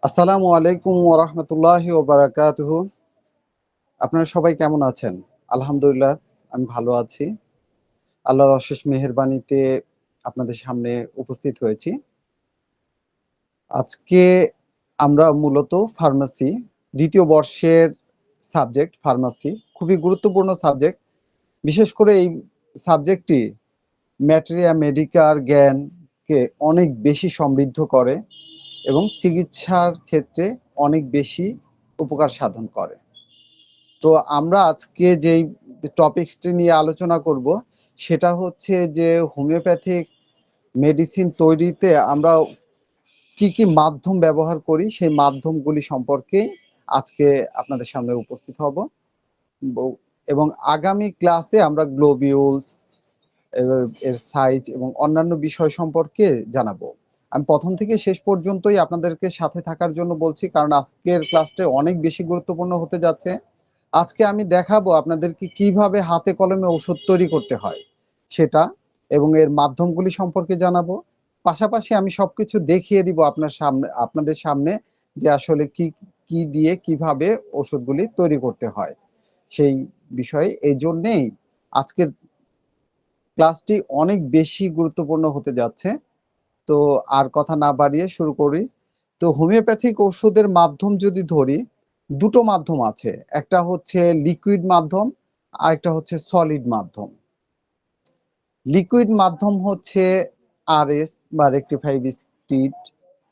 আসসালামু আলাইকুম ওয়া রাহমাতুল্লাহি ওয়া বারাকাতুহু। আপনারা সবাই কেমন আছেন? আলহামদুলিল্লাহ আমি ভালো আছি। আল্লাহর অশেষ মেহেরবানিতে আপনাদের সামনে উপস্থিত হয়েছি। আজকে আমরা মূলত ফার্মেসি ২য় বর্ষের সাবজেক্ট ফার্মেসি। খুবই গুরুত্বপূর্ণ সাবজেক্ট। বিশেষ করে এই সাবজেক্টটি মেডিকার জ্ঞানকে অনেক বেশি সমৃদ্ধ করে এবং চিকিৎসার ক্ষেত্রে অনেক বেশি উপকার সাধন করে। তো আমরা আজকে যেই টপিকসটি নিয়ে আলোচনা করব সেটা হচ্ছে যে হোমিওপ্যাথিক মেডিসিন তৈরিতে আমরা কি কি মাধ্যম ব্যবহার করি সেই মাধ্যমগুলি সম্পর্কে আজকে আপনাদের সামনে উপস্থিত হব এবং আগামী ক্লাসে আমরা গ্লোবিউলস এর সাইজ এবং অন্যান্য বিষয় সম্পর্কে জানাবো। আমি প্রথম থেকে শেষ পর্যন্তই আপনাদেরকে সাথে থাকার জন্য বলছি, কারণ আজকের ক্লাসটা অনেক বেশি গুরুত্বপূর্ণ হতে যাচ্ছে। আজকে আমি দেখাবো আপনাদেরকে কিভাবে হাতে কলমে ওষুধ তৈরি করতে হয় সেটা, এবং এর মাধ্যমগুলি সম্পর্কে জানাবো। পাশাপাশি আমি সবকিছু দেখিয়ে দিব আপনাদের সামনে যে আসলে কি কি দিয়ে কিভাবে ওষুধগুলি তৈরি করতে হয় সেই বিষয়ে। এই জন্যেই আজকের ক্লাসটি অনেক বেশি গুরুত্বপূর্ণ হতে যাচ্ছে। তো আর কথা না বাড়িয়ে শুরু করি। তো হোমিওপ্যাথিক ওষুধের মাধ্যম যদি ধরি, দুটো মাধ্যম আছে। একটা হচ্ছে লিকুইড মাধ্যম, আরেকটা হচ্ছে সলিড মাধ্যম। লিকুইড মাধ্যম হচ্ছে আরএস বা রেকটিফাইড স্পিরিট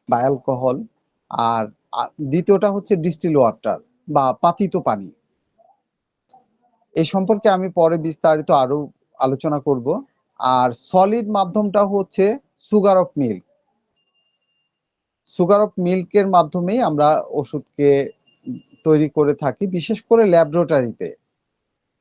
বা অ্যালকোহল, আর দ্বিতীয়টা হচ্ছে ডিস্টিল ওয়াটার বা পাতিত পানি। এই সম্পর্কে আমি পরে বিস্তারিত আরো আলোচনা করব। আর সলিড মাধ্যমটা হচ্ছে sugar of milk. Sugar of মিল্কের মাধ্যমেই আমরা ওষুধকে তৈরি করে থাকি, বিশেষ করে ল্যাবরেটরিতে।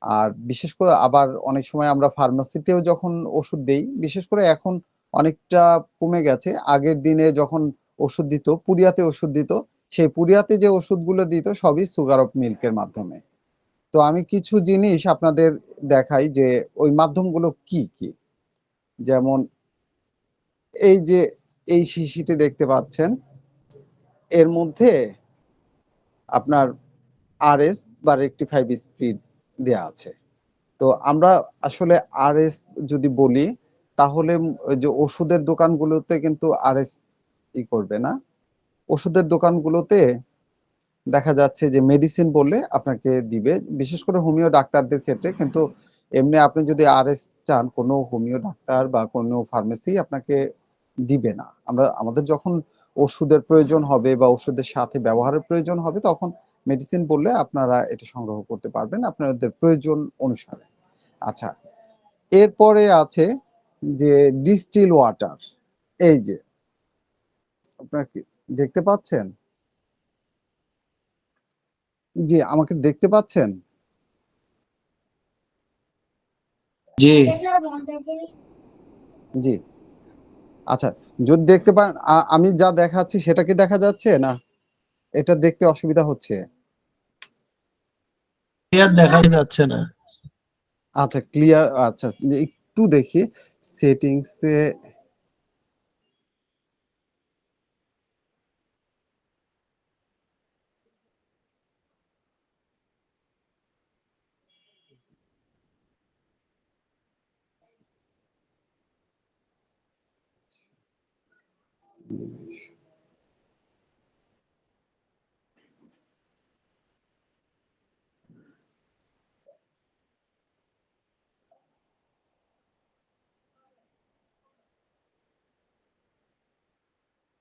আর বিশেষ করে আবার অনেক সময় আমরা ফার্মেসিতেও যখন ওষুধ দেই, বিশেষ করে এখন অনেকটা কমে গেছে। আগের দিনে যখন ওষুধ দিত, পুরিয়াতে ওষুধ দিত, সেই পুরিয়াতে যে ওষুধগুলো দিত সবই সুগার অফ মিল্কের মাধ্যমে। তো আমি কিছু জিনিস আপনাদের দেখাই যে ওই মাধ্যমগুলো কি কি। যেমন এই যে এই শিশিটি দেখতে পাচ্ছেন, এর মধ্যে আপনার আরএস বা রেকটিফাইড স্পিড দেয়া আছে। তো আমরা আসলে আরএস যদি বলি, তাহলে ওই যে ওষুধের দোকানগুলোতে কিন্তু আরএস করবে না। ওষুধের দোকানগুলোতে দেখা যাচ্ছে যে মেডিসিন বললে আপনাকে দিবে, বিশেষ করে হোমিও ডাক্তারদের ক্ষেত্রে। কিন্তু এমনি আপনি যদি আরএস চান, কোনো হোমিও ডাক্তার বা কোনো ফার্মেসি আপনাকে দিবে না। আমাদের যখন ওষুধের প্রয়োজন হবে বা ওষুধের সাথে ব্যবহারের প্রয়োজন হবে, তখন মেডিসিন বললে আপনারা এটা সংগ্রহ করতে পারবেন আপনাদের প্রয়োজন অনুসারে। আচ্ছা, এরপরে আছে যে ডিস্টিল ওয়াটার। এই যে আপনারা কি দেখতে পাচ্ছেন? জি, আমাকে দেখতে পাচ্ছেন? জি। জি। আচ্ছা, যদি দেখতে পান, আমি যা দেখাচ্ছি সেটা কি দেখা যাচ্ছে না এটা দেখতে অসুবিধা হচ্ছে? ক্লিয়ার দেখা যাচ্ছে না। আচ্ছা, ক্লিয়ার। আচ্ছা, একটু দেখি সেটিংসে।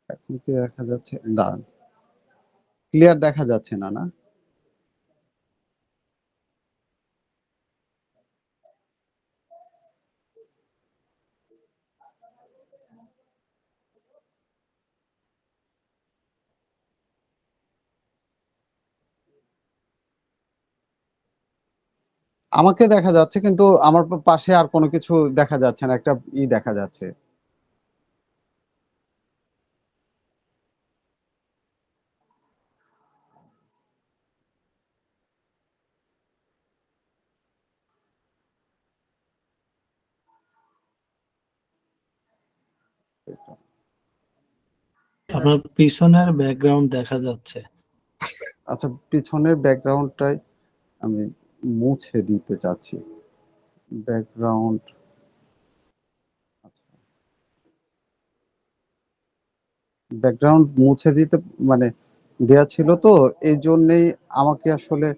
এখন কি দেখা যাচ্ছে? দাঁড়ান, ক্লিয়ার দেখা যাচ্ছে না, না? আমাকে দেখা যাচ্ছে, কিন্তু আমার পাশে আর কোনো কিছু দেখা যাচ্ছে না, একটা দেখা যাচ্ছে। আপনার পিছনের ব্যাকগ্রাউন্ড দেখা যাচ্ছে। আচ্ছা, পিছনের ব্যাকগ্রাউন্ডটাই আমি মুছে দিতে চাচ্ছি। ব্যাকগ্রাউন্ড, আচ্ছা, ব্যাকগ্রাউন্ড মুছে দিতে মানে দেয়া ছিল তো, এই জন্যেই আমাকে আসলে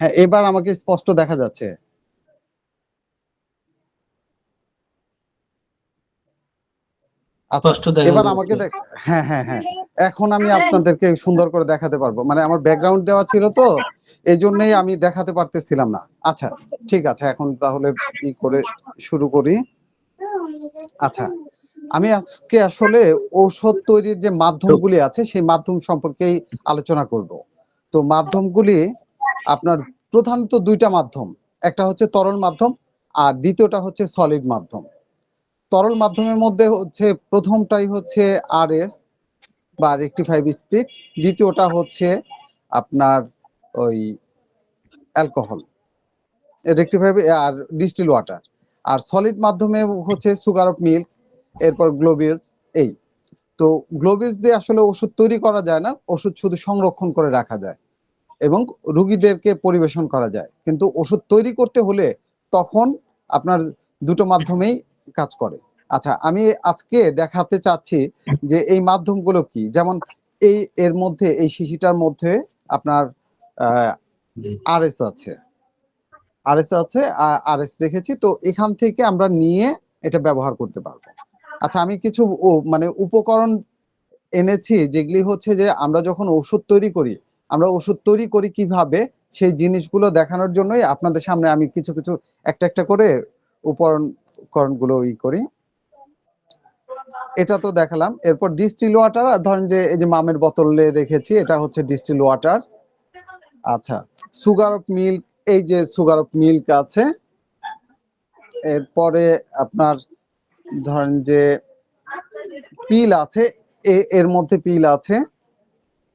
হ্যাঁ, এবার আমাকে স্পষ্ট দেখা যাচ্ছে। আচ্ছা, স্পষ্ট দেখা এবার আমাকে যাচ্ছে। হ্যাঁ, হ্যাঁ, হ্যাঁ। এখন আমি আপনাদেরকে সুন্দর করে দেখাতে পারবো। মানে আমার ব্যাকগ্রাউন্ড দেওয়া ছিল তো, এজন্যই আমি দেখাতে পারতেছিলাম না। আচ্ছা, ঠিক আছে। এখন তাহলে করে শুরু করি। আচ্ছা, আমি আজকে আসলে ঔষধ তৈরির যে মাধ্যমগুলি আছে, সেই মাধ্যম সম্পর্কেই আলোচনা করব। তো মাধ্যমগুলি আপনার প্রধানত ২ টা মাধ্যম। একটা হচ্ছে তরল মাধ্যম, আর দ্বিতীয়টা হচ্ছে সলিড মাধ্যম। তরল মাধ্যমের মধ্যে হচ্ছে প্রথমটাই হচ্ছে আরএস বা রেকটিফাইভ স্পিরিট, দ্বিতীয়টা হচ্ছে আপনার ওই অ্যালকোহল, রেকটিফাইভ আর ডিস্টিল ওয়াটার। আর সলিড মাধ্যমে হচ্ছে সুগার অফ মিল্ক, এরপর গ্লোবিউলস। এই তো গ্লোবিউলস দিয়ে আসলে ওষুধ তৈরি করা যায় না, ওষুধ শুধু সংরক্ষণ করে রাখা যায় এবং রোগীদেরকে পরিবেশন করা যায়। কিন্তু ওষুধ তৈরি করতে হলে তখন আপনার দুটো মাধ্যমেই কাজ করে। আচ্ছা, আমি আজকে দেখাতে চাচ্ছি যে এই মাধ্যমগুলো কি। যেমন এর মধ্যে, এই শিশিটার মধ্যে আপনার আরএস আছে, আরএস রেখেছি। তো এখান থেকে আমরা নিয়ে এটা ব্যবহার করতে পারবো। আচ্ছা, আমি কিছু মানে উপকরণ এনেছি, যেগুলি হচ্ছে যে আমরা যখন ওষুধ তৈরি করি, আমরা ওষুধ তৈরি করি কিভাবে, সেই জিনিসগুলো দেখানোর জন্যই আপনাদের সামনে আমি কিছু কিছু একটা একটা করে উপকরণগুলো করি। এটা তো দেখালাম। এরপর ডিস্টিল ওয়াটার, ধরেন যে এই যে মামের বোতলে রেখেছি, এটা হচ্ছে ডিস্টিল ওয়াটার। আচ্ছা, সুগার অফ মিল্ক, এই যে সুগার অফ মিল্ক আছে। এরপরে আপনার ধরেন যে পিল আছে, এর মধ্যে পিল আছে,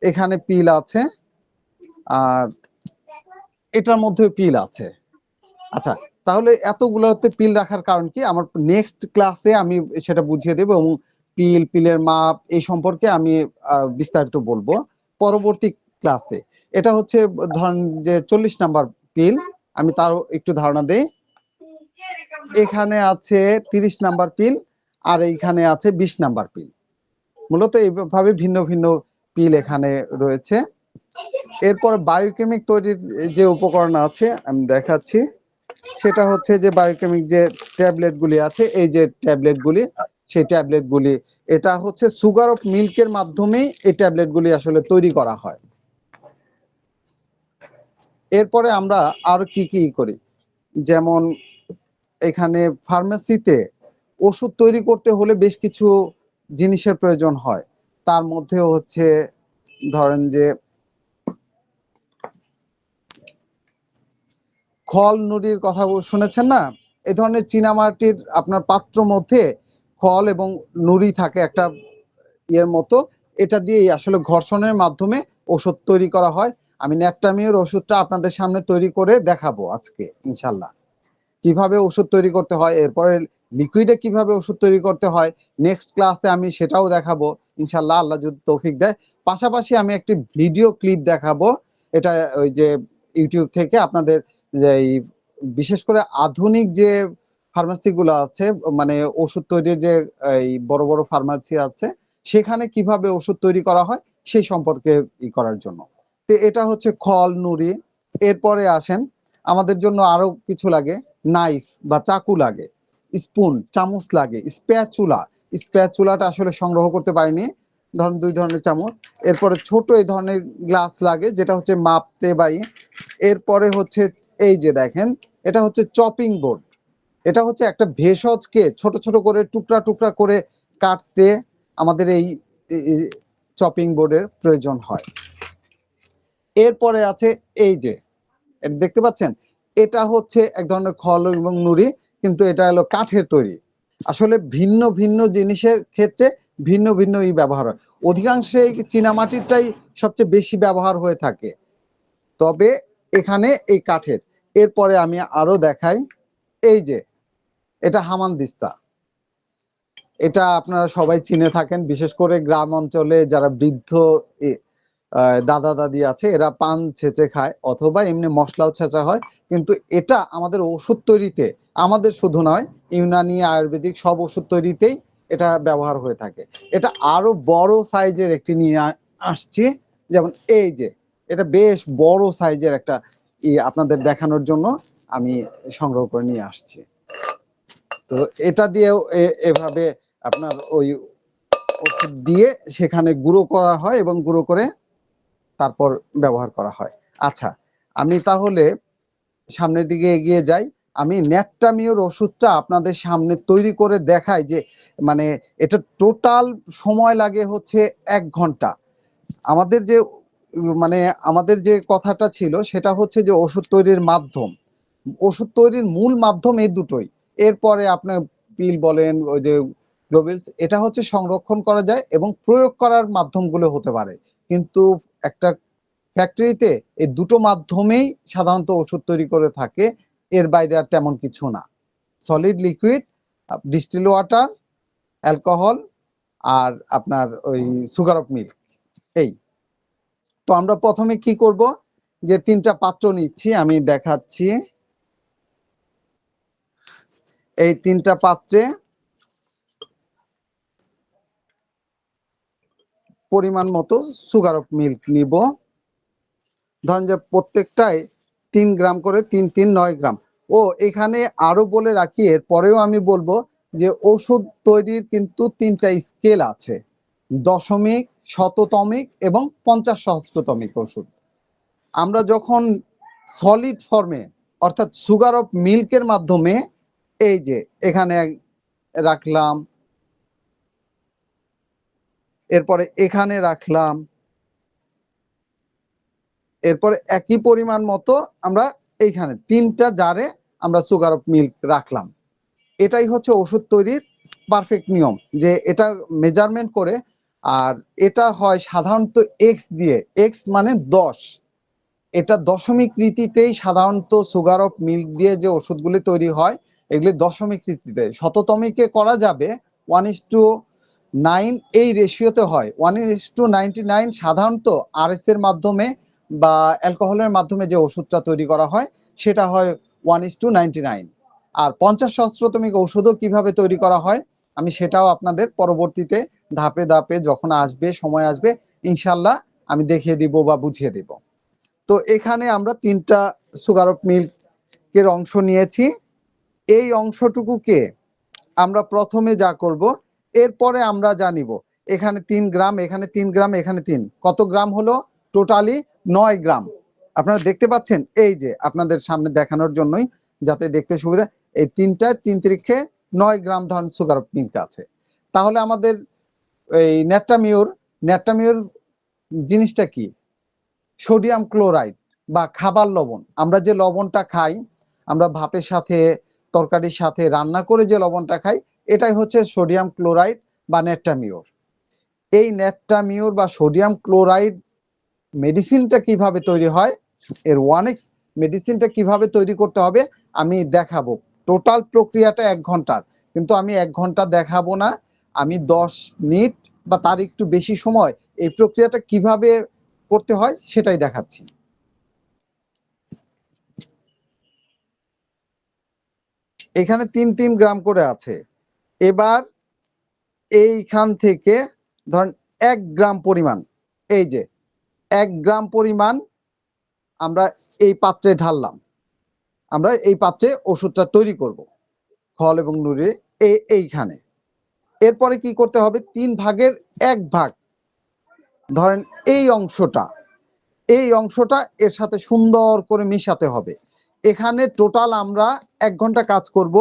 এখানে পিল আছে, আর এটার মধ্যেও পিল আছে। আচ্ছা, তাহলে এতগুলোতে পিল রাখার কারণ কি, আমার নেক্সট ক্লাসে আমি সেটা বুঝিয়ে দেব এবং পিলের মাপ এই সম্পর্কে আমি বিস্তারিত বলবো পরবর্তী ক্লাসে। এটা হচ্ছে ধরেন যে 40 নাম্বার পিল, আমি তার একটু ধারণা দেই। এখানে আছে 30 নাম্বার পিল, আর এইখানে আছে 20 নাম্বার পিল। মূলত এইভাবে ভিন্ন ভিন্ন পিল এখানে রয়েছে। এরপর বায়োকেমিক তৈরির যে উপকরণ আছে আমি দেখাচ্ছি। সেটা হচ্ছে যে বায়োকেমিক যে ট্যাবলেটগুলি আছে, এই যে ট্যাবলেটগুলি, সেই ট্যাবলেটগুলি, এটা হচ্ছে সুগার অফ মিল্কের মাধ্যমেই এই ট্যাবলেটগুলি আসলে তৈরি করা হয়। এরপরে আমরা আর কি কি করি, যেমন এখানে ফার্মেসিতে ওষুধ তৈরি করতে হলে বেশ কিছু জিনিসের প্রয়োজন হয়। তার মধ্যে হচ্ছে ধরেন যে খল নুড়ির কথা শুনেছেন না? এই ধরনের চীনামাটির আপনার পাত্র মধ্যে খল এবং নুড়ি থাকে একটা ইয়ের মতো। এটা দিয়েই আসলে ঘর্ষণের মাধ্যমে ওষুধ তৈরি করা হয়। আমি ন্যাপটামিওর ওষুধটা আপনাদের সামনে তৈরি করে দেখাবো আজকে ইনশাল্লাহ। কিভাবে ওষুধ তৈরি করতে হয়, এরপরে লিকুইডে কিভাবে ওষুধ তৈরি করতে হয়, নেক্সট ক্লাসে আমি সেটাও দেখাবো ইনশাল্লাহ, আল্লাহ যদি তৌফিক দেয়। পাশাপাশি আমি একটি ভিডিও ক্লিপ দেখাবো, এটা ওই যে ইউটিউব থেকে আপনাদের এই বিশেষ করে আধুনিক যে ফার্মাসিগুলো আছে, মানে ওষুধ তৈরির যে এই বড় বড় ফার্মাসি আছে, সেখানে কিভাবে ওষুধ তৈরি করা হয় সেই সম্পর্কে করার জন্য। তো এটা হচ্ছে খল নুড়ি। এরপরে আসেন, আমাদের জন্য আরো কিছু লাগে, নাইফ বা চাকু লাগে, স্পুন চামচ লাগে, স্প্যাচুলাটা আসলে সংগ্রহ করতে পারিনি, ধরেন 2 ধরনের চামচ। এরপরে ছোট এই ধরনের গ্লাস লাগে, যেটা হচ্ছে মাপতে বাই। এরপরে হচ্ছে এই যে দেখেন, এটা হচ্ছে চপিং বোর্ড। এটা হচ্ছে একটা ভেষজকে ছোট ছোট করে টুকরা টুকরা করে কাটতে আমাদের এই চপিং বোর্ডের প্রয়োজন হয়। এরপরে আছে এই যে, এটা দেখতে পাচ্ছেন, এটা হচ্ছে এক ধরনের খল এবং নুড়ি, কিন্তু এটা হলো কাঠের তৈরি। আসলে ভিন্ন ভিন্ন জিনিসের ক্ষেত্রে ভিন্ন ভিন্ন ব্যবহার হয়। অধিকাংশই চীনামাটিরটাই সবচেয়ে বেশি ব্যবহার হয়ে থাকে, তবে এখানে এই কাঠের। এরপরে আমি আরো দেখাই, এই যে এটা হামানদিস্তা। এটা আপনারা সবাই চিনে থাকেন, বিশেষ করে গ্রাম অঞ্চলে যারা বৃদ্ধ দাদা দাদি আছে, এরা পান ছেঁচে খায় অথবা এমনি মশলাও ছেঁচা হয়। কিন্তু এটা আমাদের ওষুধ তৈরিতে, আমাদের শুধু নয়, ইউনানি আয়ুর্বেদিক সব ওষুধ তৈরিতেই এটা ব্যবহার হয়ে থাকে। এটা আরো বড় সাইজের একটি নিয়ে আসছি, যেমন এই যে এটা বেশ বড় সাইজের একটা আপনাদের দেখানোর জন্য আমি সংগ্রহ করে নিয়ে আসছি। তো এটা দিয়েও এভাবে আপনার ওই ওষুধ দিয়ে সেখানে গুঁড়ো করা হয় এবং গুঁড়ো করে তারপর ব্যবহার করা হয়। আচ্ছা, আমি তাহলে সামনের দিকে এগিয়ে যাই। আমি ন্যাট্টামিওর ওষুধটা আপনাদের সামনে তৈরি করে দেখাই যে মানে এটা টোটাল সময় লাগে হচ্ছে 1 ঘন্টা। আমাদের যে মানে আমাদের যে কথাটা ছিল সেটা হচ্ছে যে ওষুধ তৈরির মাধ্যম, ওষুধ তৈরির মূল মাধ্যম এই দুটোই। এরপরে আপনার পিল বলেন, ওই যে গ্লোবেলস, এটা হচ্ছে সংরক্ষণ করা যায় এবং প্রয়োগ করার মাধ্যমগুলো হতে পারে। কিন্তু একটা ফ্যাক্টরিতে এই দুটো মাধ্যমেই সাধারণত ওষুধ তৈরি করে থাকে, এর বাইরে আর তেমন কিছু না। Solid, liquid, distil water, alcohol আর আপনার ওই সুগার অফ মিল্ক, এই। তো আমরা প্রথমে কি করব, যে 3টা পাত্র নিচ্ছি, আমি দেখাচ্ছি। এই 3টা পাত্রে পরিমাণ মতো সুগার অফ মিল্ক নিব। ধরেন যে প্রত্যেকটায় 3 গ্রাম করে, 3 3 9 গ্রাম। ও এখানে আরো বলে রাখি, এর পরেও আমি বলবো যে ওষুধ তৈরির কিন্তু 3টা স্কেল আছে: দশমিক, শততমিক এবং 50 সহস্রতমিক ওষুধ। আমরা যখন সলিড ফর্মে অর্থাৎ সুগার অফ মিল্কের মাধ্যমে, এই যে এখানে রাখলাম, এরপরে এখানে রাখলাম, এরপরে একই পরিমাণ মতো আমরা এইখানে 3টা জারে আমরা সুগার অফ মিল্ক রাখলাম। এটাই হচ্ছে ওষুধ তৈরির পারফেক্ট নিয়ম, যে এটা মেজারমেন্ট করে। আর এটা হয় সাধারণত এক্স দিয়ে, এক্স মানে 10। এটা দশমিক রীতিতেই সাধারণত সুগার অফ মিল্ক দিয়ে যে ওষুধগুলি তৈরি হয় এগুলি দশমিক রীতিতে। শততমিকে করা যাবে 1:9, এই রেশিওতে হয়। 1:99 সাধারণত আরএস এর মাধ্যমে বা অ্যালকোহলের মাধ্যমে যে ওষুধটা তৈরি করা হয় সেটা হয় 1:99। আর 50 সহস্রতমিক ওষুধও কিভাবে তৈরি করা হয় আমি সেটাও আপনাদের পরবর্তীতে ধাপে ধাপে যখন আসবে, সময় আসবে, ইনশাল্লাহ আমি দেখিয়ে দিব বা বুঝিয়ে দেব। তো এখানে আমরা 3টা সুগার অফ মিল্কের অংশ নিয়েছি। এই অংশটুকুকে আমরা প্রথমে যা করব, এরপরে আমরা জানিব এখানে 3 গ্রাম, এখানে 3 গ্রাম, এখানে 3, কত গ্রাম হলো? টোটালি 9 গ্রাম। আপনারা দেখতে পাচ্ছেন, এই যে আপনাদের সামনে দেখানোর জন্যই, যাতে দেখতে সুবিধা, এই 3টায় 3 তিরিক্ষে 9 গ্রাম ধরুন সুগার অফ মিল্ক আছে। তাহলে আমাদের এই ন্যাট্টামিওর জিনিসটা কি? সোডিয়াম ক্লোরাইড বা খাবার লবণ। আমরা যে লবণটা খাই, আমরা ভাতের সাথে, তরকারির সাথে রান্না করে যে লবণটা খাই, এটাই হচ্ছে সোডিয়াম ক্লোরাইড বা ন্যাট্টামিওর। এই ন্যাট্টামিওর বা সোডিয়াম ক্লোরাইড মেডিসিনটা কিভাবে তৈরি হয়, এর 1x মেডিসিনটা কিভাবে তৈরি করতে হবে আমি দেখাবো। টোটাল প্রক্রিয়াটা 1 ঘন্টার, কিন্তু আমি 1 ঘন্টা দেখাবো না, আমি 10 মিনিট বা তার একটু বেশি সময় এই প্রক্রিয়াটা কিভাবে করতে হয় সেটাই দেখাচ্ছি। এখানে 3 গ্রাম করে আছে। এবার এইখান থেকে ধরেন 1 গ্রাম পরিমাণ, এই যে 1 গ্রাম পরিমাণ আমরা এই পাত্রে ঢাললাম। আমরা এই পাত্রে ওষুধটা তৈরি করব খল এবং নুড়ি এইখানে। এরপরে কি করতে হবে, 3 ভাগের 1 ভাগ ধরেন এই অংশটা এর সাথে সুন্দর করে মিশাতে হবে। এখানে টোটাল আমরা 1 ঘন্টা কাজ করব।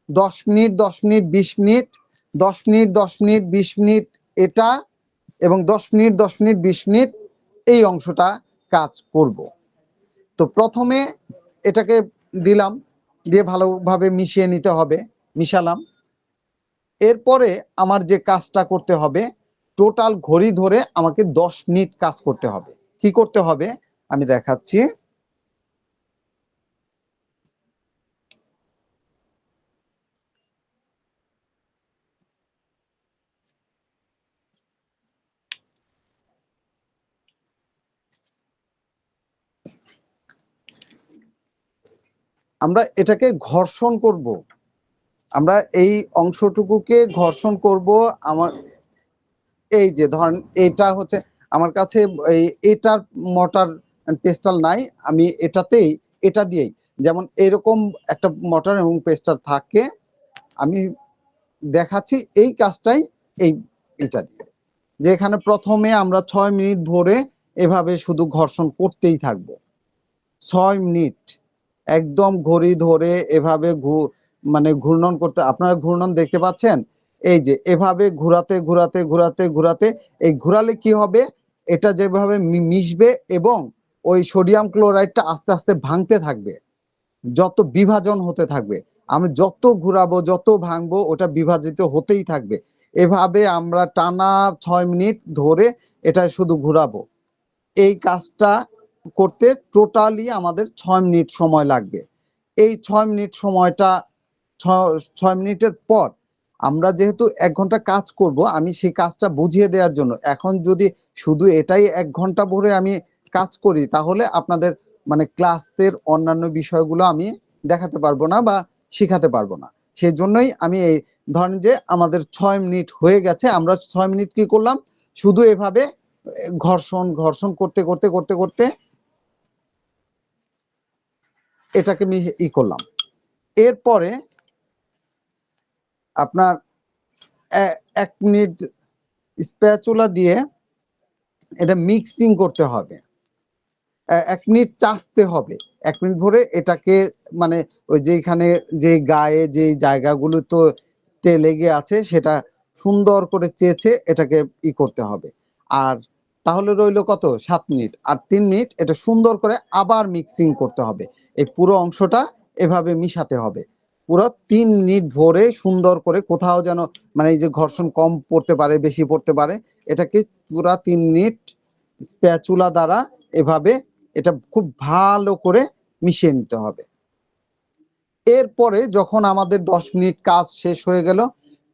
10 minute 10 minute 20 minute, 10 minute 10 minute 20 minute এটা, এবং 10 মিনিট 10 মিনিট 20 মিনিট এই অংশটা কাজ করব। তো প্রথমে এটাকে দিলাম, দিয়ে ভালোভাবে মিশিয়ে নিতে হবে। মিশালাম। এরপরে আমার যে কাজটা করতে হবে, টোটাল ঘড়ি ধরে আমাকে 10 মিনিট কাজ করতে হবে। কি করতে হবে আমি দেখাচ্ছি। আমরা এটাকে ঘর্ষণ করব। আমরা এই অংশটুকুকে ঘর্ষণ করব। আমার এই যে ধরেন এটা হচ্ছে আমার কাছে এটার মোটর পেস্টাল নাই, আমি এটাতেই এটা দিয়েই যেমন এরকম একটা মোটর এবং পেস্টাল থাকে, আমি দেখাচ্ছি এই কাজটাই এই এটা দিয়ে, যে এখানে প্রথমে আমরা 6 মিনিট ধরে এভাবে শুধু ঘর্ষণ করতেই থাকবো। 6 মিনিট একদম ঘড়ি ধরে এভাবে মানে ঘূর্ণন করতে, আপনারা ঘূর্ণন দেখতে পাচ্ছেন, এই যে এভাবে ঘোরাতে ঘোরাতে ঘোরাতে ঘোরাতে, এই ঘোরালে কি হবে, এটা যেভাবে মিশবে এবং ওই সোডিয়াম ক্লোরাইডটা আস্তে আস্তে ভাঙতে থাকবে, যত বিভাজন হতে থাকবে, আমি যত ঘুরাবো যত ভাঙবো ওটা বিভাজিত হতেই থাকবে। এভাবে আমরা টানা 6 মিনিট ধরে এটা শুধু ঘুরাবো। এই কাজটা করতে টোটালি আমাদের 6 মিনিট সময় লাগবে। এই 6 মিনিট সময়টা 6 মিনিটের পর আমরা যেহেতু 1 ঘন্টা কাজ করব, আমি সেই কাজটা বুঝিয়ে দেওয়ার জন্য এখন যদি শুধু এটাই 1 ঘন্টা ভরে আমি কাজ করি তাহলে আপনাদের মানে ক্লাসের অন্যান্য বিষয়গুলো আমি দেখাতে পারবো না বা শিখাতে পারবো না। সেই জন্যই আমি এই ধরেন যে আমাদের 6 মিনিট হয়ে গেছে, আমরা 6 মিনিট কি করলাম, শুধু এভাবে ঘর্ষণ ঘর্ষণ করতে করতে করতে করতে এটাকে করলাম। এরপরে আপনার 1 মিনিট স্প্যাচুলা দিয়ে এটা মিক্সিং করতে হবে। 1 মিনিট চাষতে হবে। 1 মিনিট ধরে এটাকে মানে ওই যেখানে যে গায়ে যে জায়গাগুলো তো লেগে আছে সেটা সুন্দর করে চেঁচে এটাকে করতে হবে। আর তাহলে রইলো কত, 7 মিনিট। আর 3 মিনিট এটা সুন্দর করে আবার মিক্সিং করতে হবে। এই পুরো অংশটা এভাবে মিশাতে হবে। পুরো 3 মিনিট ভরে সুন্দর করে, কোথাও যেন মানে এই যে ঘর্ষণ কম পড়তে পারে বেশি পড়তে পারে, এটাকে পুরা 3 মিনিট স্প্যাচুলা দ্বারা এভাবে এটা খুব ভালো করে মিশিয়ে নিতে হবে। এরপরে যখন আমাদের 10 মিনিট কাজ শেষ হয়ে গেল,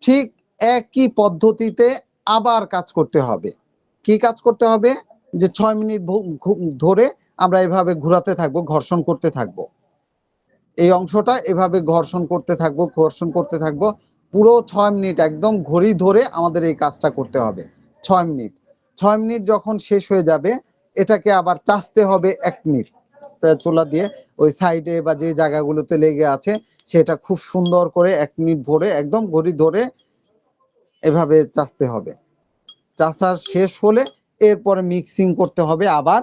ঠিক একই পদ্ধতিতে আবার কাজ করতে হবে। কি কাজ করতে হবে, যে 6 মিনিট ধরে আমরা এভাবে ঘোরাতে থাকবো, ঘর্ষণ করতে থাকবো, এই অংশটা এভাবে ঘর্ষণ করতে থাকবো, ঘর্ষণ করতে থাকবো পুরো 6 মিনিট একদম ঘড়ি ধরে আমাদের এই কাজটা করতে হবে। 6 মিনিট, 6 মিনিট যখন শেষ হয়ে যাবে এটাকে আবার চাষতে হবে 1 মিনিট স্প্যাচুলা দিয়ে, ওই সাইডে বা যে জায়গাগুলোতে লেগে আছে সেটা খুব সুন্দর করে 1 মিনিট ভরে একদম ঘড়ি ধরে এভাবে চাষতে হবে। চাষা শেষ হলে এরপরে মিক্সিং করতে হবে আবার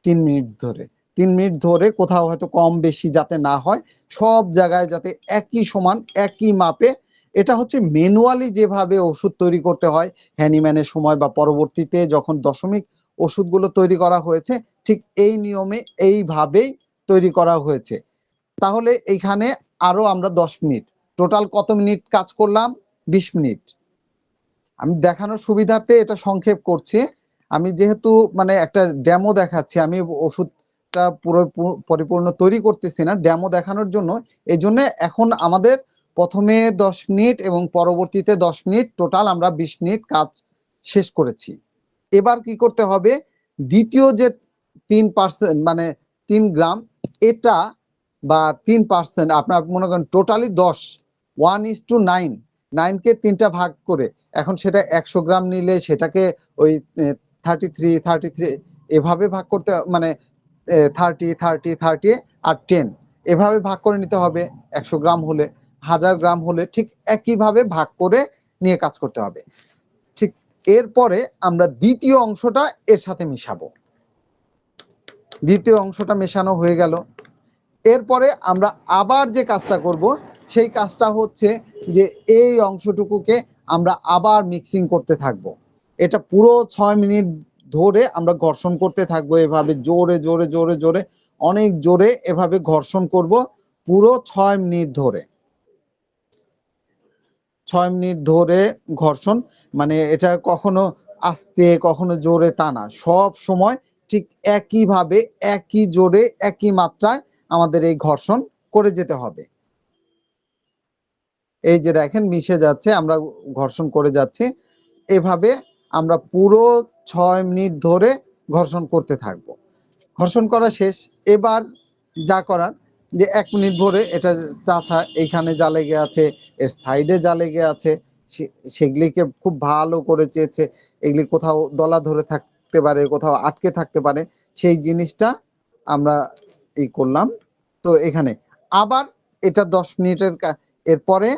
3 মিনিট ধরে। 3 মিনিট ধরে কোথাও হয়তো কম বেশি যাতে না হয়, সব জায়গায় যাতে একই সমান একই মাপে, এটা হচ্ছে ম্যানুয়ালি যেভাবে ওষুধ তৈরি করতে হয় হ্যানিম্যানের সময় বা পরবর্তীতে যখন দশমিক ওষুধগুলো তৈরি করা হয়েছে, ঠিক এই নিয়মে এইভাবেই তৈরি করা হয়েছে। তাহলে এইখানে আরো আমরা 10 মিনিট, টোটাল কত মিনিট কাজ করলাম, 20 মিনিট। আমি দেখানোর সুবিধার্থে এটা সংক্ষেপ করছি। আমি যেহেতু মানে একটা ডেমো দেখাচ্ছি, আমি ওষুধটা পুরো পরিপূর্ণ তৈরি করতেছি না, ডেমো দেখানোর জন্য। এই জন্য এখন আমাদের প্রথমে 10 মিনিট এবং পরবর্তীতে 10 মিনিট, টোটাল আমরা 20 মিনিট কাজ শেষ করেছি। এবার কি করতে হবে, দ্বিতীয় যে 3% মানে 3 গ্রাম এটা বা 3% আপনার মনে করেন টোটালি 10, 1:9, 9কে 3টা ভাগ করে, এখন সেটা 100 গ্রাম নিলে সেটাকে ওই 33 এভাবে ভাগ করতে মানে 30 30 30 আর 10 এভাবে ভাগ করে নিতে হবে। 100 গ্রাম হলে, 1000 গ্রাম হলে ঠিক একইভাবে ভাগ করে নিয়ে কাজ করতে হবে। ঠিক এরপরে আমরা দ্বিতীয় অংশটা এর সাথে মিশাবো। দ্বিতীয় অংশটা মেশানো হয়ে গেল, এরপরে আমরা আবার যে কাজটা করব সেই কাজটা হচ্ছে যে এই অংশটুকুকে আমরা আবার মিক্সিং করতে থাকব। এটা পুরো 6 মিনিট ধরে আমরা ঘর্ষণ করতে থাকবো, এভাবে জোরে জোরে জোরে জোরে অনেক জোরে এভাবে ঘর্ষণ করব পুরো 6 মিনিট ধরে 6 মিনিট ধরে ঘর্ষণ, মানে এটা কখনো আস্তে কখনো জোরে তা না, সব সময় ঠিক একইভাবে একই জোরে একই মাত্রায় আমাদের এই ঘর্ষণ করে যেতে হবে। এই যে দেখেন মিশে যাচ্ছে, আমরা ঘর্ষণ করে যাচ্ছি, এভাবে আমরা পুরো 6 মিনিট ধরে ঘর্ষণ করতে থাকব। ঘর্ষণ করা শেষ। এবার যা করার, যে 1 মিনিট ধরে এটা চাচা এইখানে যা লেগে আছে, এর সাইডে যা লেগে আছে, সেগুলিকে খুব ভালো করে চেয়েছে, এগুলি কোথাও দলা ধরে থাকতে পারে, কোথাও আটকে থাকতে পারে, সেই জিনিসটা আমরা করলাম। তো এখানে আবার এটা 10 মিনিটের এরপরে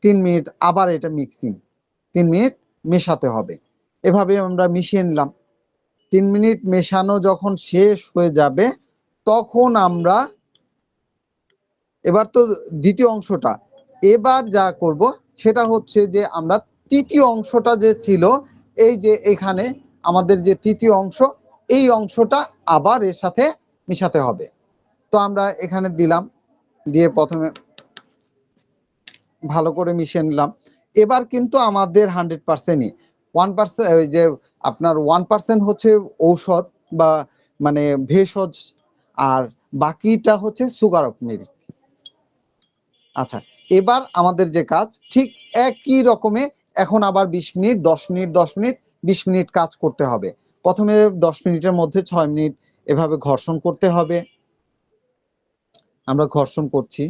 3 মিনিট আবার এটা মিক্সিং, 3 মিনিট মেশাতে হবে। এভাবে আমরা মিশিয়ে নিলাম। 3 মিনিট মেশানো যখন শেষ হয়ে যাবে, তখন আমরা এবার তো দ্বিতীয় অংশটা, এবার যা করব সেটা হচ্ছে যে আমরা তৃতীয় অংশটা যে ছিল, এই যে এখানে আমাদের যে তৃতীয় অংশ, এই অংশটা আবার এর সাথে মিশাতে হবে। তো আমরা এখানে দিলাম, দিয়ে প্রথমে ভালো করে মিশিয়ে নিলাম। এবার কিন্তু আমাদের 100%ই 1%, ওই যে আপনার 1% হচ্ছে ঔষধ বা মানে ভেষজ, আর বাকিটা হচ্ছে সুগার অফ মিল্ক। আচ্ছা, এবার আমাদের যে কাজ ঠিক একই রকমে এখন আবার 20 মিনিট 10 মিনিট 10 মিনিট 20 মিনিট কাজ করতে হবে। প্রথমে 10 মিনিটের মধ্যে 6 মিনিট এভাবে ঘর্ষণ করতে হবে। আমরা ঘর্ষণ করছি।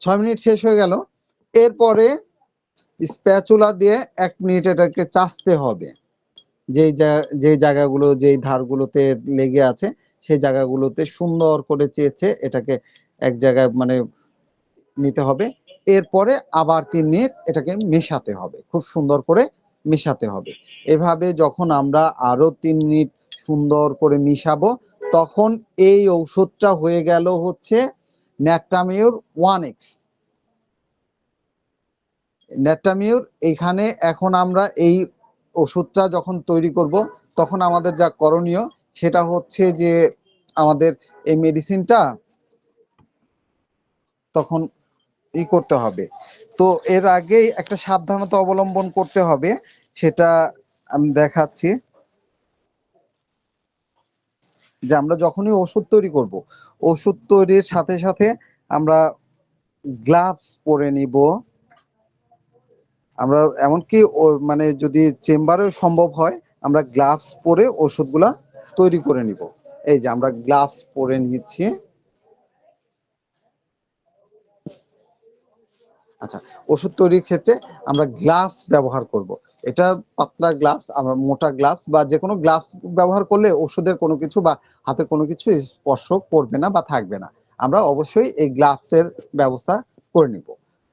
6 মিনিট শেষ হয়ে গেল। এরপরে স্প্যাচুলা দিয়ে 1 মিনিট এটাকে চাষতে হবে। যেই জায়গাগুলো, যেই ধারগুলোতে লেগে আছে, সেই জায়গাগুলোতে সুন্দর করে চেয়েছে এটাকে এক জায়গায় মানে নিতে হবে। এরপরে আবার 3 মিনিট এটাকে মেশাতে হবে, খুব সুন্দর করে মেশাতে হবে। এভাবে যখন আমরা আরো 3 মিনিট সুন্দর করে মিশাবো, তখন এই ঔষধটা হয়ে গেল হচ্ছে ন্যাট্টামিউর 1X। ন্যাট্টামিউর, এইখানে এখন আমরা এই ওষুধটা যখন তৈরি করব, তখন আমাদের যা করণীয় সেটা হচ্ছে যে আমাদের এই মেডিসিনটা তখন করতে হবে। তো এর আগেই একটা সাবধানতা অবলম্বন করতে হবে, সেটা আমি দেখাচ্ছি। যে আমরা যখনই ওষুধ তৈরি করব, ওষুধ তৈরির সাথে সাথে আমরা গ্লাভস পরে নিব। আমরা এমনকি মানে যদি চেম্বারেও সম্ভব হয়, আমরা গ্লাভস পরে ওষুধগুলা তৈরি করে নিব। এই যে আমরা গ্লাভস পরে নিচ্ছি। আচ্ছা, ওষুধ তৈরির ক্ষেত্রে আমরা গ্লাভস ব্যবহার করব। এটা পাতলা গ্লাভস, আমরা মোটা গ্লাভস বা যে কোনো গ্লাভস ব্যবহার করলে ওষুধের কোনো কিছু বা হাতের কোনো কিছু স্পর্শ করবে না বা থাকবে না। আমরা অবশ্যই এই গ্লাভসের ব্যবস্থা করে নিব।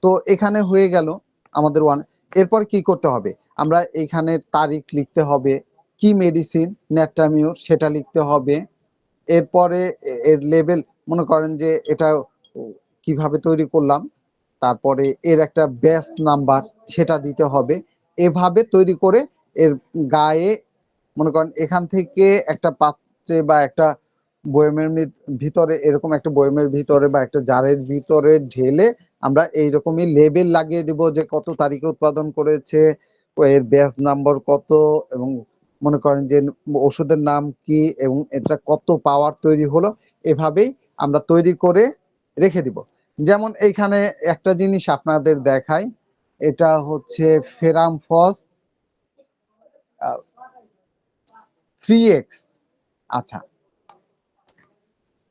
তো এখানে হয়ে গেল আমাদের ওয়ান। এরপর কি করতে হবে, আমরা এখানে তারিখ লিখতে হবে, কি মেডিসিন ন্যাট্টামিউর সেটা লিখতে হবে। এরপরে এর লেভেল, মনে করেন যে এটা কিভাবে তৈরি করলাম, তারপরে এর একটা ব্যাচ নাম্বার সেটা দিতে হবে। এভাবে তৈরি করে এর গায়ে, মনে করেন এখান থেকে একটা পাত্রে বা একটা বয়মের ভিতরে, এরকম একটা বয়মের ভিতরে বা একটা জারের ভিতরে ঢেলে আমরা এইরকমই লেবেল লাগিয়ে দিব যে কত তারিখে উৎপাদন করেছে, এর ব্যাচ নাম্বার কত, এবং মনে করেন যে ওষুধের নাম কি, এবং এটা কত পাওয়ার তৈরি হলো। এভাবেই আমরা তৈরি করে রেখে দিব। যেমন এইখানে একটা জিনিস আপনাদের দেখাই, এটা হচ্ছে ফেরামফস 3X। আচ্ছা,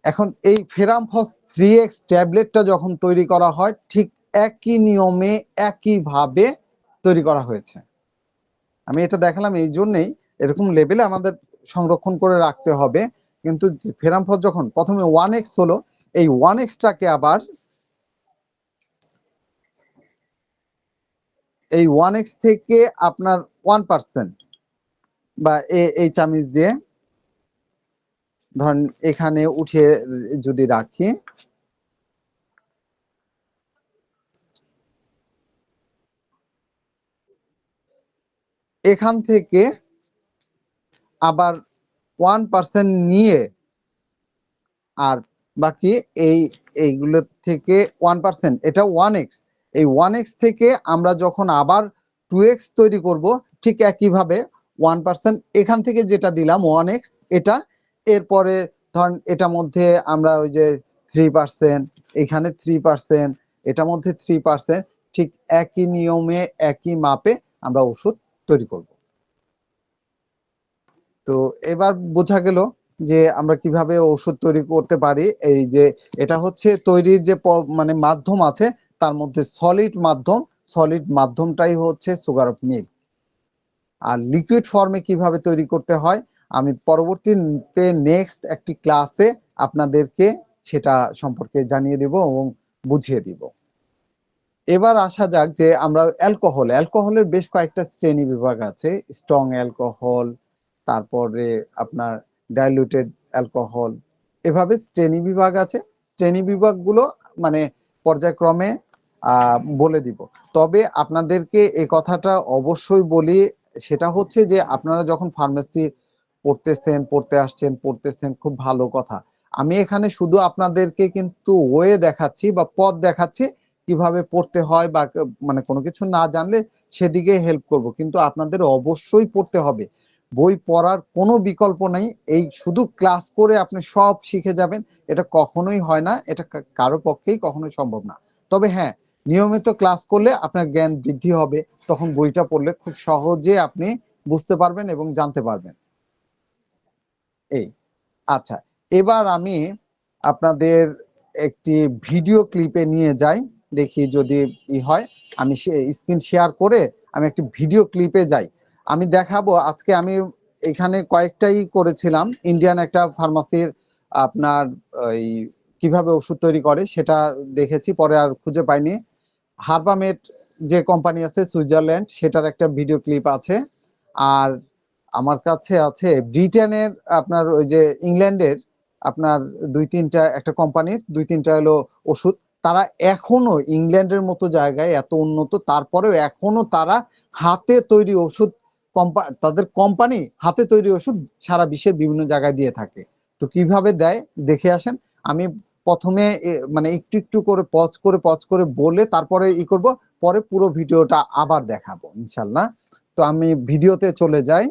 এখন এই ফেরামফস 3X ট্যাবলেটটা যখন তৈরি করা হয়, ঠিক একই নিয়মে একইভাবে তৈরি করা হয়েছে। আমি এটা দেখালাম এই জন্যেই, এরকম লেভেলে আমাদের সংরক্ষণ করে রাখতে হবে। কিন্তু ফেরামফস যখন প্রথমে 1X হলো, এই 1Xটাকে আবার এই 1X থেকে আপনার 1% বা এই চামিচ দিয়ে ধরেন এখানে উঠিয়ে যদি রাখি, এখান থেকে আবার 1% নিয়ে আর বাকি এইগুলো থেকে 1%, এটা 1x, এই 1x থেকে আমরা যখন আবার 2x তৈরি করব, ঠিক একইভাবে 1% এখান থেকে যেটা দিলাম 1x, এটা এরপরে ধরেন এটার মধ্যে আমরা ওই যে 3%, এখানে 3%, এটার মধ্যে 3%, ঠিক একই নিয়মে একই মাপে আমরা ওষুধ তৈরি করব। তো এবার বোঝা গেল যে আমরা কিভাবে ওষুধ তৈরি করতে পারি। এই যে এটা হচ্ছে তৈরির যে মানে মাধ্যম আছে, তার মধ্যে সলিড মাধ্যমটাই হচ্ছে সুগার অফ মিল্ক। আর লিকুইড ফর্মে কিভাবে তৈরি করতে হয় আমি পরবর্তীতে নেক্সট একটি ক্লাসে আপনাদেরকে সেটা সম্পর্কে জানিয়ে দেব এবং বুঝিয়ে দিব। এবার আসা যাক যে আমরা অ্যালকোহলের বেশ কয়েকটা শ্রেণী বিভাগ আছে। স্ট্রং অ্যালকোহল, তারপরে আপনার ডাইলুটেড অ্যালকোহল, এভাবে শ্রেণী বিভাগ আছে। শ্রেণী বিভাগগুলো মানে পর্যায়ক্রমে বলে দিব। তবে আপনাদেরকে এই কথাটা অবশ্যই বলি, সেটা হচ্ছে যে আপনারা যখন ফার্মেসি পড়তেছেন খুব ভালো কথা। আমি এখানে শুধু আপনাদেরকে কিন্তু ওয়ে দেখাচ্ছি বা পথ দেখাচ্ছি কিভাবে পড়তে হয়, বা মানে কোনো কিছু না জানলে সেদিকে হেল্প করব, কিন্তু আপনাদের অবশ্যই পড়তে হবে। বই পড়ার কোনো বিকল্প নাই। এই শুধু ক্লাস করে আপনি সব শিখে যাবেন, এটা কখনোই হয় না, এটা কারো পক্ষেই কখনোই সম্ভব না। তবে হ্যাঁ, নিয়মিত ক্লাস করলে আপনার জ্ঞান বৃদ্ধি হবে, তখন বইটা পড়লে খুব সহজে আপনি বুঝতে পারবেন এবং জানতে পারবেন। এই আচ্ছা, এবার আমি আপনাদের একটি ভিডিও ক্লিপে নিয়ে যাই, দেখি যদি হয়। আমি স্ক্রিন শেয়ার করে আমি একটি ভিডিও ক্লিপে যাই। আমি দেখাবো আজকে আমি এখানে কয়েকটাই করেছিলাম। ইন্ডিয়ান একটা ফার্মাসির আপনার ওই কিভাবে ওষুধ তৈরি করে সেটা দেখেছি, পরে আর খুঁজে পাইনি। হার্বামেট যে কোম্পানি আছে সুইজারল্যান্ড, সেটার একটা ভিডিও ক্লিপ আছে। আর আমার কাছে আছে ব্রিটেনের, আপনার ওই যে ইংল্যান্ডের আপনার একটা কোম্পানির 2-3টা হলো ওষুধ। তারা এখনো ইংল্যান্ডের মতো জায়গায় এত উন্নত, তারপরেও এখনো তারা হাতে তৈরি ওষুধ, তাদের কোম্পানি হাতে তৈরি ওষুধ সারা বিশ্বের বিভিন্ন জায়গায় দিয়ে থাকে। তো কিভাবে দেয় দেখে আসেন। আমি প্রথমে মানে একটু একটু করে পজ করে বলে তারপরে করব, পরে পুরো ভিডিওটা আবার দেখাবো ইনশাল্লাহ। তো আমি ভিডিওতে চলে যাই।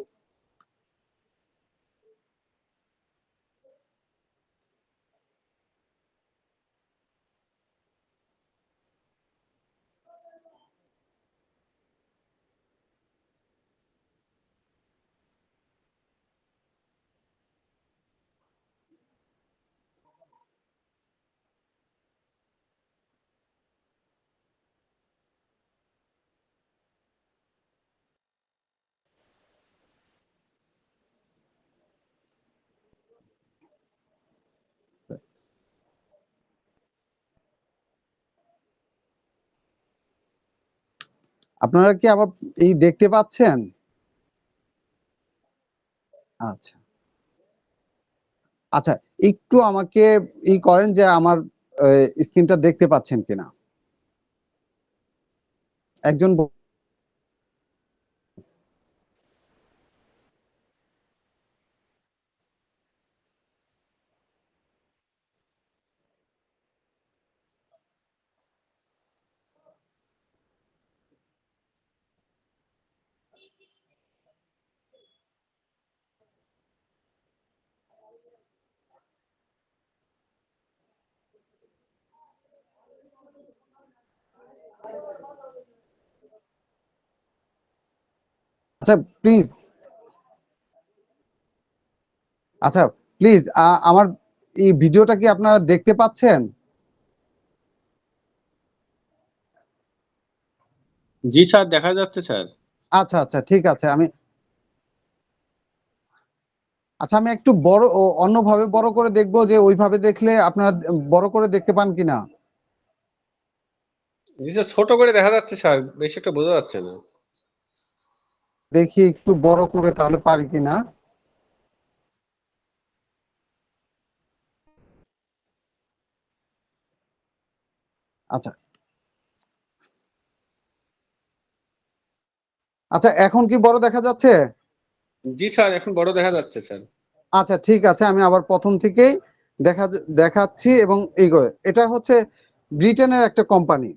আপনারা কি আবার দেখতে পাচ্ছেন? আচ্ছা আচ্ছা, একটু আমাকে করেন যে আমার স্ক্রিনটা দেখতে পাচ্ছেন কিনা একজন। আচ্ছা প্লিজ, আচ্ছা প্লিজ, আমার এই ভিডিওটা কি আপনারা দেখতে পাচ্ছেন? জি স্যার, দেখা যাচ্ছে স্যার। আচ্ছা আচ্ছা, ঠিক আছে। আচ্ছা, আমি একটু বড় ও অন্যভাবে বড় করে দেখবো, যে ওইভাবে দেখলে আপনারা বড় করে দেখতে পান কিনা। জি স্যার, ছোট করে দেখা যাচ্ছে স্যার, বেশি একটা বোঝা যাচ্ছে না। দেখি একটু বড় করে তাহলে পারি কিনা। আচ্ছা আচ্ছা, এখন কি বড় দেখা যাচ্ছে? জি স্যার, এখন বড় দেখা যাচ্ছে স্যার। আচ্ছা ঠিক আছে, আমি আবার প্রথম থেকেই দেখাচ্ছি। এবং এটা হচ্ছে ব্রিটেনের একটা কোম্পানি।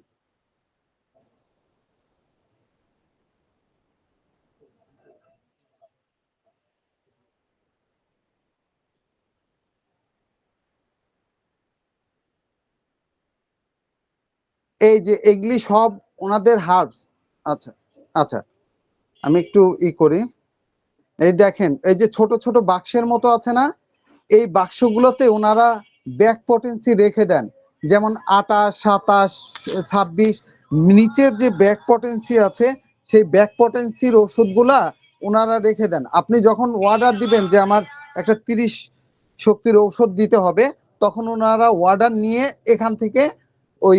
এই যে এগুলি সব ওনাদের হার্বস। আচ্ছা আচ্ছা, আমি একটু করি। এই দেখেন, এই যে ছোট ছোট বাক্সের মতো আছে না, এই বাক্সগুলোতে ওনারা ব্যাক পটেন্সি রেখে দেন। যেমন 28, 27, 26 নিচের যে ব্যাক পটেন্সি আছে, সেই ব্যাক পটেন্সির ওষুধগুলা ওনারা রেখে দেন। আপনি যখন অর্ডার দিবেন যে আমার একটা 30 শক্তির ঔষধ দিতে হবে, তখন ওনারা অর্ডার নিয়ে এখান থেকে ওই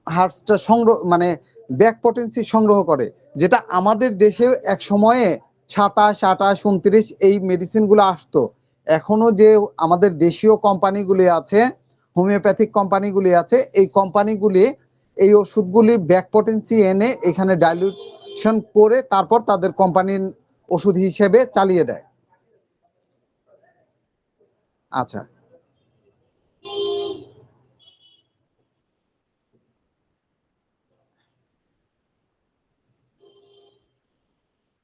হার্বসটা সংগ্রহ, মানে ব্যাক পটেন্সি সংগ্রহ করে, যেটা আমাদের দেশে এক সময়ে 27, 28, 29 এই মেডিসিনগুলো আসতো। এখনো যে আমাদের দেশীয় কোম্পানিগুলি আছে, হোমিওপ্যাথিক কোম্পানিগুলি আছে, এই কোম্পানিগুলি এই ওষুধগুলি ব্যাক পটেন্সি এনে এখানে ডাইলিউশন করে তারপর তাদের কোম্পানির ওষুধ হিসেবে চালিয়ে দেয়। আচ্ছা,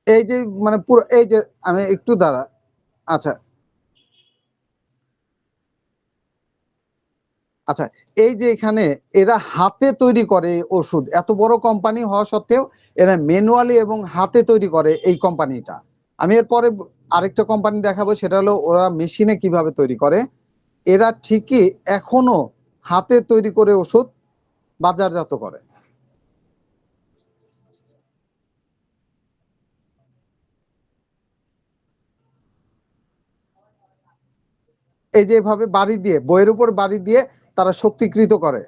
এই যে মানে পুরো এই যে, আমি একটু দাঁড়া। আচ্ছা আচ্ছা, এই যে এখানে এরা হাতে তৈরি করে এই ওষুধ, এত বড় কোম্পানি হওয়া সত্ত্বেও এরা ম্যানুয়ালি এবং হাতে তৈরি করে এই কোম্পানিটা। আমি এরপরে আরেকটা কোম্পানি দেখাবো, সেটা হলো ওরা মেশিনে কিভাবে তৈরি করে। এরা ঠিকই এখনো হাতে তৈরি করে ওষুধ বাজারজাত করে। এই যে এভাবে বাড়ি দিয়ে, বইয়ের উপর বাড়ি দিয়ে তারা শক্তিকৃত করে।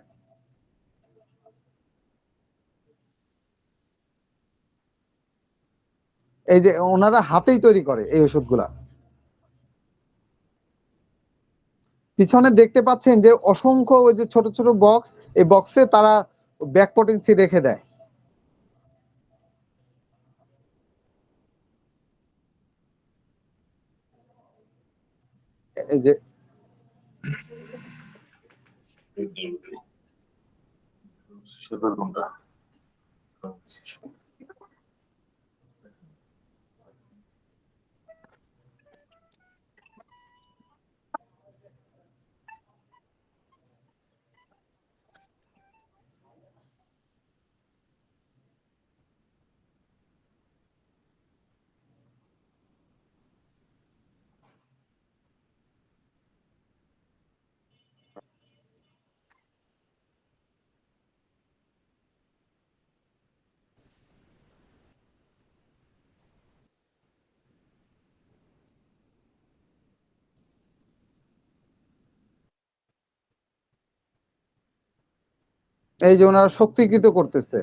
এই যে ওনারা হাতেই তৈরি করে এই ওষুধগুলা। পিছনে দেখতে পাচ্ছেন যে অসংখ্য ওই যে ছোট ছোট বক্স, এই বক্সে তারা ব্যাক পটেন্সি রেখে দেয়। এই যে এই যে ওনারা শক্তিকৃত করতেছে।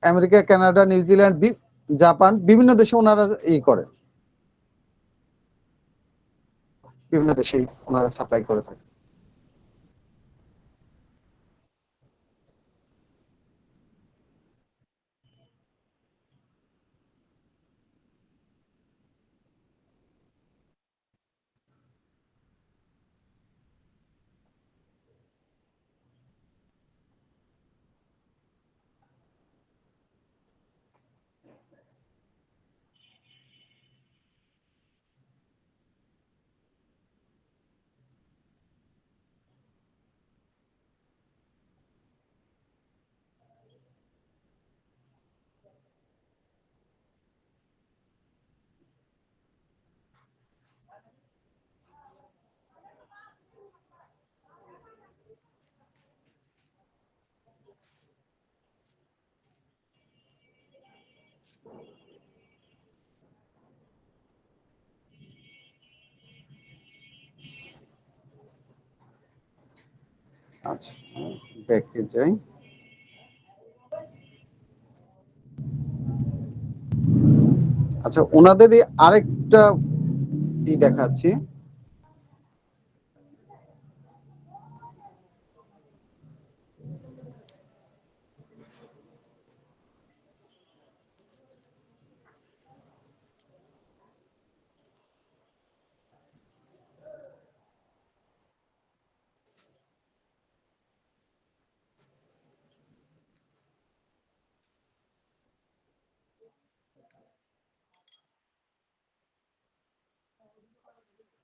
আমেরিকা, কানাডা, নিউজিল্যান্ড, জাপান, বিভিন্ন দেশে ওনারা করে, বিভিন্ন দেশে ওনারা সাপ্লাই করে থাকে। আচ্ছা, ব্যাকে যাই। আচ্ছা, ওনাদেরই আরেকটা দেখাচ্ছি।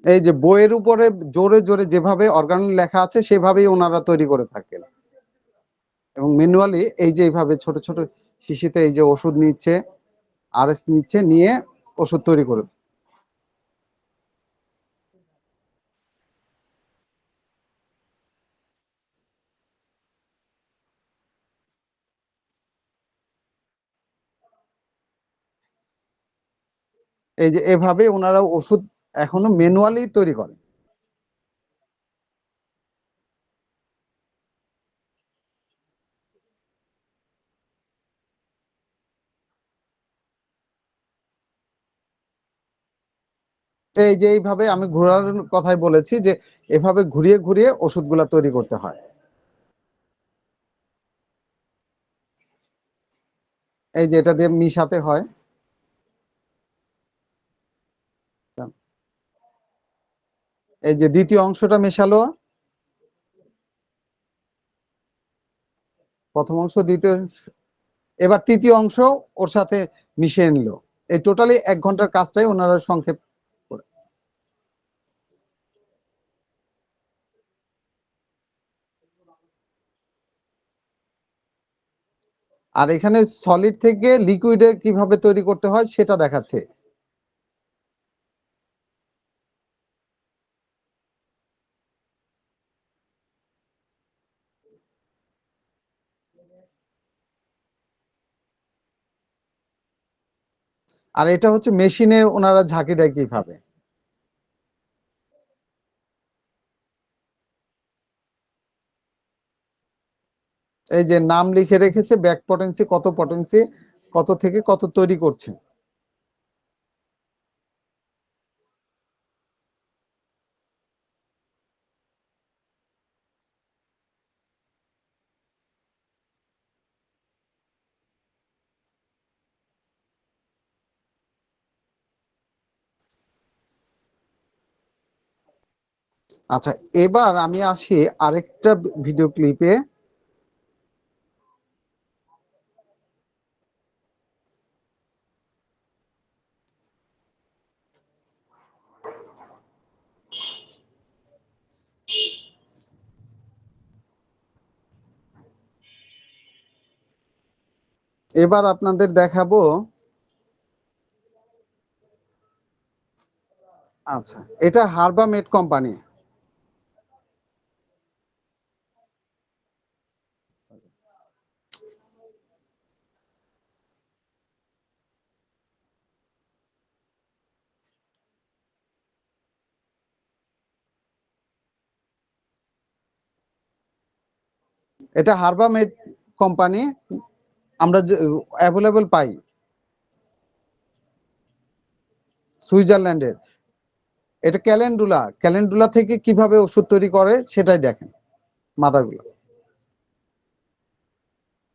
এই যে বইয়ের উপরে জোরে জোরে যেভাবে অর্গানন লেখা আছে সেভাবেই ওনারা তৈরি করে থাকেন, এবং ম্যানুয়ালি এই যে এইভাবে ছোট ছোট শিশিতে এই যে ওষুধ নিচ্ছে, আরএস নিচ্ছে, নিয়ে ওষুধ তৈরি করে। এই যে এভাবে ওনারা ওষুধ এখনো ম্যানুয়ালি তৈরি করে। এই যে এইভাবে আমি ঘোরার কথাই বলেছি যে এভাবে ঘুরিয়ে ঘুরিয়ে ওষুধগুলা তৈরি করতে হয়। এই যে এটা দিয়ে মিশাতে হয়। এই যে দ্বিতীয় অংশটা মেশালো, প্রথম অংশ দ্বিতীয় অংশ, এবার তৃতীয় অংশ ওর সাথে মিশিয়ে নিল। এই টোটালি 1 ঘন্টার কাজটাই ওনারা সংক্ষেপ করে। আর এখানে সলিড থেকে লিকুইডে কিভাবে তৈরি করতে হয় সেটা দেখাচ্ছে। আর এটা হচ্ছে মেশিনে ওনারা ঝাঁকি দেয় কিভাবে। এই যে নাম লিখে রেখেছে, ব্যাক পটেন্সি কত, পটেন্সি কত থেকে কত তৈরি করছে। আচ্ছা, এবার আমি আসি আরেকটা ভিডিও ক্লিপে। এবার আপনাদের দেখাবো। আচ্ছা, এটা হার্বামেড কোম্পানি। এটা হার্বামেড কোম্পানি, আমরা অ্যাভেলেবল পাই সুইজারল্যান্ডের। এটা ক্যালেন্ডুলা, ক্যালেন্ডুলা থেকে কিভাবে ওষুধ তৈরি করে সেটাই দেখেন। মাদারগুলো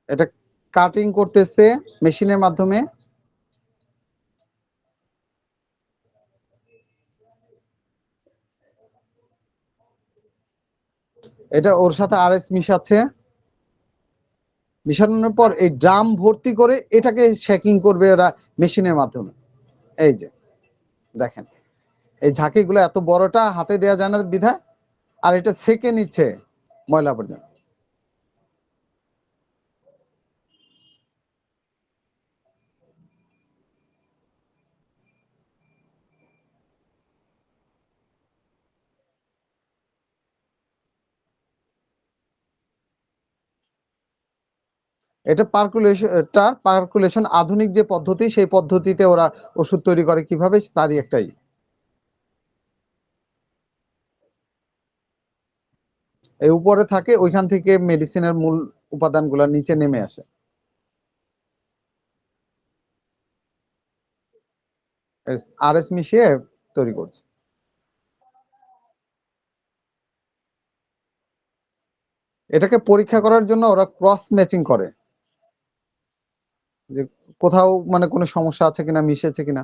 এটা কাটিং করতেছে মেশিনের মাধ্যমে। এটা ওর সাথে আরএস মিশাচ্ছে, মিশানোর পর এই ড্রাম ভর্তি করে এটাকে শেকিং করবে ওরা মেশিনের মাধ্যমে। এই যে দেখেন, এই ঝাঁকিগুলো এত বড়টা হাতে দেওয়া যায় না বিধায়, আর এটা সেকে নিচ্ছে ময়লা পর্যন্ত। এটা পার্কুলেশন আধুনিক যে পদ্ধতি, সেই পদ্ধতিতে ওরা ওষুধ তৈরি করে কিভাবে তারই একটাই। এই উপরে থাকে, ওইখান থেকে মেডিসিনের মূল উপাদানগুলো নিচে নেমে আসে, আরএস মিশিয়ে তৈরি করছে। এটাকে পরীক্ষা করার জন্য ওরা ক্রস ম্যাচিং করে, যে কোথাও মানে কোনো সমস্যা আছে কিনা, মিশেছে কিনা।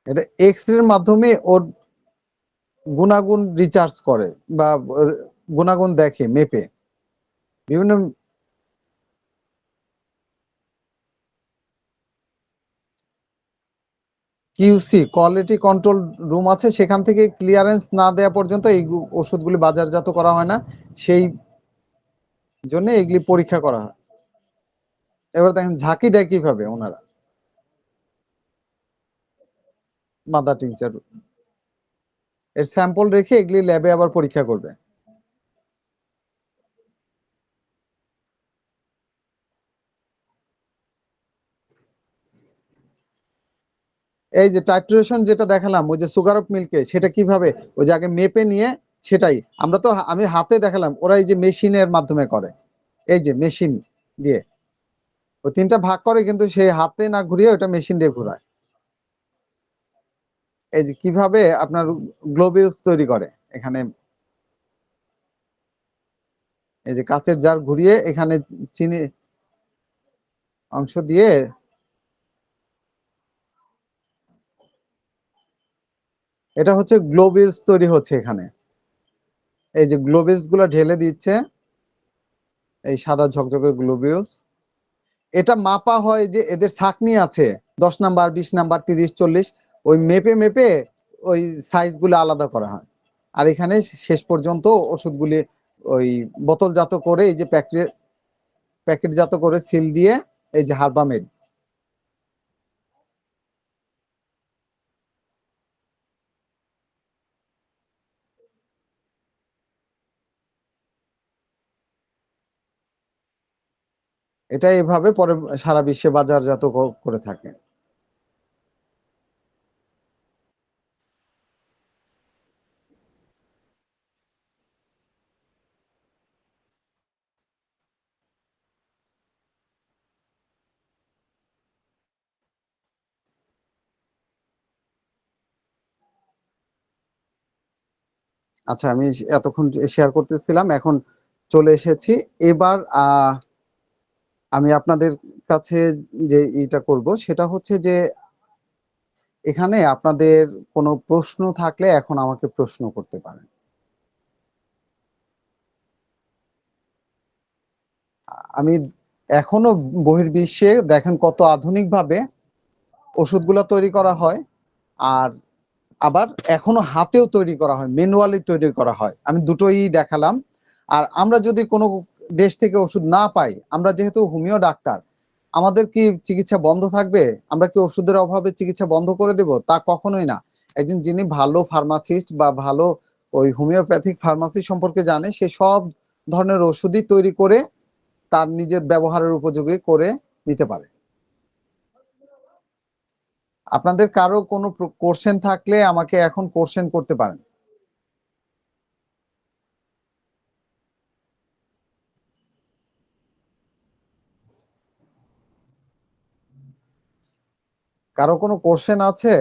এটা এক্স রের মাধ্যমে ওর গুণাগুণ রিচার্জ করে বা গুণাগুণ দেখে মেপে বিভিন্ন কিউসি কোয়ালিটি কন্ট্রোল রুম আছে, সেখান থেকে ক্লিয়ারেন্স না দেওয়া পর্যন্ত এই ওষুধগুলি বাজারজাত করা হয় না, সেই জন্য এগুলি পরীক্ষা করা হয়। এবার দেখেন ঝাঁকি দেয় কিভাবে ওনারা, মাদার টিংচার এর স্যাম্পল রেখে এগুলি ল্যাবে আবার পরীক্ষা করবে। এই যে টাইট্রেশন যেটা দেখালাম ওই যে সুগার অফ মিল্কে, সেটা কিভাবে ওই যে আগে মেপে নিয়ে, সেটাই আমরা তো আমি হাতে দেখালাম, ওরা এই যে মেশিনের মাধ্যমে করে, এই যে মেশিন দিয়ে ও তিনটা ভাগ করে, কিন্তু সেই হাতে না ঘুরিয়ে ওটা মেশিন দিয়ে ঘোরায়। এই যে কিভাবে আপনার গ্লোবিউলস তৈরি করে, এখানে এই যে কাচের জার ঘুরিয়ে এখানে চিনি অংশ দিয়ে, এটা হচ্ছে গ্লোবিউলস তৈরি হচ্ছে এখানে। এই যে গ্লোবিউলস গুলো ঢেলে দিচ্ছে, এই সাদা ঝকঝকে গ্লোবিউলস, এটা মাপা হয় যে এদের ছাঁকনি আছে 10 নাম্বার 20 নাম্বার 30 40, ওই মেপে মেপে ওই সাইজ গুলো আলাদা করা হয়। আর এখানে শেষ পর্যন্ত ওষুধগুলি ওই বোতলজাত করে এই যে প্যাকেটজাত করে সিল দিয়ে, এই যে হারবামেড, এটা এভাবে পরে সারা বিশ্বে বাজারজাত করে থাকে। আচ্ছা, আমি এতক্ষণ শেয়ার করতেছিলাম, এখন চলে এসেছি। এবার আমি আপনাদের কাছে যে এটা করব সেটা হচ্ছে যে এখানে আপনাদের কোনো প্রশ্ন থাকলে এখন আমাকে প্রশ্ন করতে পারেন। আমি এখনো বহির্বিশ্বে দেখেন কত আধুনিকভাবে ওষুধগুলো তৈরি করা হয়, আর আবার এখনো হাতেও তৈরি করা হয়, ম্যানুয়ালি তৈরি করা হয়, আমি দুটোই দেখালাম। আর আমরা যদি কোনো দেশ থেকে ওষুধ না পাই, আমরা যেহেতু হোমিও ডাক্তার, আমাদের কি চিকিৎসা বন্ধ থাকবে? আমরা কি ওষুধের অভাবে চিকিৎসা বন্ধ করে দেব? তা কখনোই না। একজন যিনি ভালো ফার্মাসিস্ট বা ভালো ওই হোমিওপ্যাথিক ফার্মাসি সম্পর্কে জানে, সে সব ধরনের ওষুধই তৈরি করে তার নিজের ব্যবহারের উপযোগী করে নিতে পারে। আপনাদের কারো কোনো কোশ্চেন থাকলে আমাকে এখন কোশ্চেন করতে পারেন। কারো কোনো কোশ্চেন আছে?